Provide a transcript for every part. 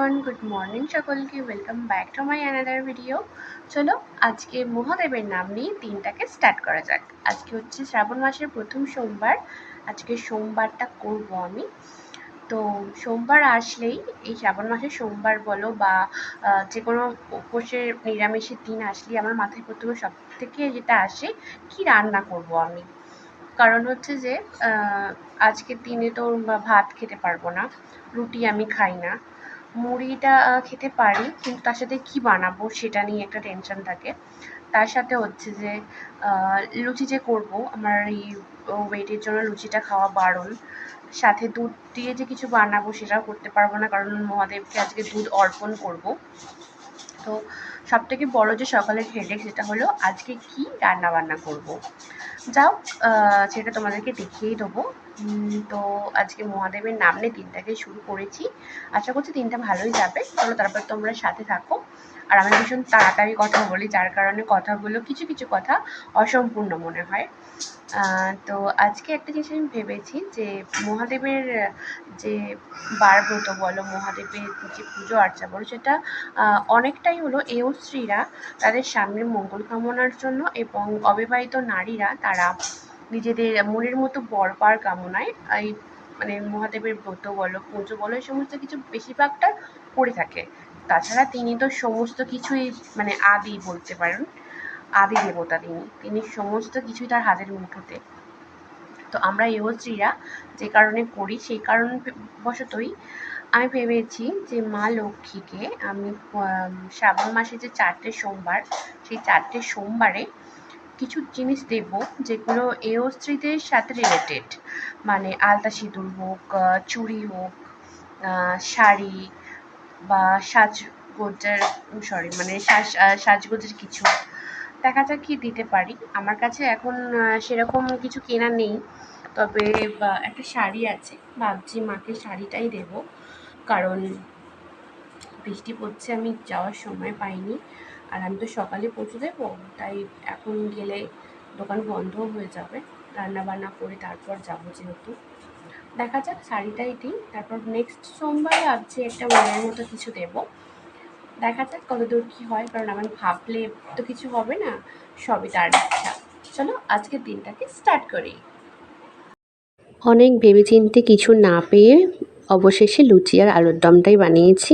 Everyone, good morning সকলকে। Welcome back to my another video. চলো আজকে মহাদেবের নাম নিয়ে দিনটাকে স্টার্ট করা যাক। আজকে হচ্ছে শ্রাবণ মাসের প্রথম সোমবার। আজকে সোমবারটা করব আমি। তো সোমবার আসলেই, এই শ্রাবণ মাসের সোমবার বলো বা যে কোনো উপোসের নিরামিষের দিন আসলেই আমার মাথায় প্রথমে সব থেকে যেটা আসে, কি রান্না করব আমি। কারণ হচ্ছে যে আজকের দিনে তো ভাত খেতে পারবো না, রুটি আমি খাই না, মুড়িটা খেতে পারি, কিন্তু তার সাথে কি বানাবো সেটা নিয়ে একটা টেনশন থাকে। তার সাথে হচ্ছে যে লুচি যে করবো, আমার এই ওয়েটের জন্য লুচিটা খাওয়া বারণ। সাথে দুধ দিয়ে যে কিছু বানাবো সেটাও করতে পারবো না, কারণ মহাদেবকে আজকে দুধ অর্পণ করব। তো সবথেকে বড় যে সকালের হেডেক সেটা হলো আজকে কি রান্না বান্না করব। যাও, সেটা তোমাদেরকে দেখিয়েই দেবো। তো আজকে মহাদেবের নাম নিয়ে দিনটাকে শুরু করেছি। আশা করছি দিনটা ভালোই যাবে। চলো তারপর তোমরা সাথে থাকো। আর আমি ভীষণ তাড়াতাড়ি কথা বলি, যার কারণে কথাগুলো কিছু কিছু কথা অসম্পূর্ণ মনে হয়। তো আজকে একটা জিনিস আমি ভেবেছি যে মহাদেবের যে বারব্রত বলো, মহাদেবের যে পুজো আর্চা বলো, সেটা অনেকটাই হলো স্ত্রীরা তাদের স্বামীর মঙ্গল কামনার জন্য, এবং অবিবাহিত নারীরা তারা নিজেদের মনের মতো বর পাওয়ার কামনায় এই মানে মহাদেবের ব্রত বলো, পুজো বলো, এই সমস্ত কিছু বেশিরভাগটা করে থাকে। তাছাড়া তিনি তো সমস্ত কিছুই মানে আদি বলতে পারেন, আদি দেবতা তিনি সমস্ত কিছুই তার হাতের মুঠোতে। তো আমরা স্ত্রীরা যে কারণে করি, সেই কারণ বশতই আমি ভেবেছি যে মা লক্ষ্মীকে আমি শ্রাবণ মাসে যে 4টে সোমবার, সেই 4টে সোমবারে কিছু জিনিস দেব যেগুলো স্ত্রীদের সাথে রিলেটেড। মানে আলতা সিঁদুর হোক, চুড়ি হোক, শাড়ি বা সাজগোজের মানে সাজগোজের কিছু। দেখা যাক কি দিতে পারি। আমার কাছে এখন সেরকম কিছু কেনা নেই, তবে একটা শাড়ি আছে, ভাবছি মাকে শাড়িটাই দেব। কারণ বৃষ্টি পড়ছে, আমি যাওয়ার সময় পাইনি, আর আমি তো সকালে পৌঁছে দেবো, তাই এখন গেলে দোকান বন্ধও হয়ে যাবে। রান্না বান্না করে তারপর যাবো যেহেতু। দেখা যাক, শাড়িটাই দিই। তারপর নেক্সট সোমবার ভাবছি একটা মনের মতো কিছু দেবো। দেখা যাক কতদূর কী হয়, কারণ আমার ভাবলে তো কিছু হবে না, সবই তার ইচ্ছা। চলো আজকের দিনটাকে স্টার্ট করি। অনেক ভেবেচিন্তে কিছু না পেয়ে অবশেষে লুচি আর আলুর দমটাই বানিয়েছি।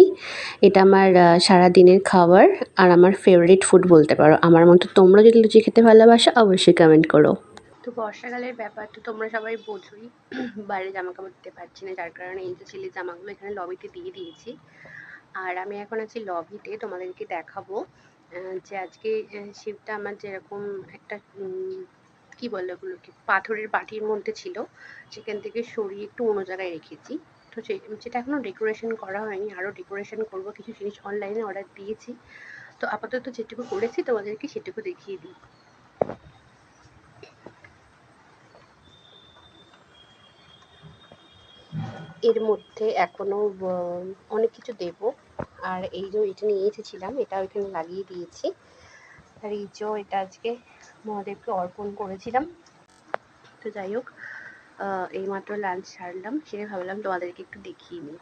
এটা আমার সারাদিনের খাবার আর আমার ফেভারিট ফুড বলতে পারো। আমার মতো তোমরা যদি লুচি খেতে ভালোবাসো অবশ্যই কমেন্ট করো। তো বর্ষাকালের ব্যাপার তো তোমরা সবাই বোঝোই, বাইরে জামা কাপড় দিতে পারছি না, যার কারণে এই যে ছেলের জামাগুলো এখানে লবিতে দিয়ে দিয়েছি। আর আমি এখন আছি লবিতে, তোমাদেরকে দেখাবো যে আজকে শিবটা আমার যেরকম একটা কি বলে ওগুলোকে, পাথরের বাটির মধ্যে ছিল, সেখান থেকে সরিয়ে একটু অন্য জায়গায় রেখেছি। তো সেটা এখনো ডেকোরেশন করা হয়নি, আরও ডেকোরেশন করব। কিছু জিনিস অনলাইনে অর্ডার দিয়েছি। তো আপাতত যেটুকু করেছি তোমাদেরকে সেটুকু দেখিয়ে দিই। এর মধ্যে এখনো অনেক কিছু দেব। আর এই যে এটা নিয়ে এসেছিলাম, এটা ওইখানে লাগিয়ে দিয়েছি। আর এই যে এটা আজকে মহাদেবকে অর্পণ করেছিলাম। তো যাই হোক, এইমাত্র লাঞ্চ সারলাম, সেরে ভাবলাম তোমাদেরকে একটু দেখিয়ে নিই।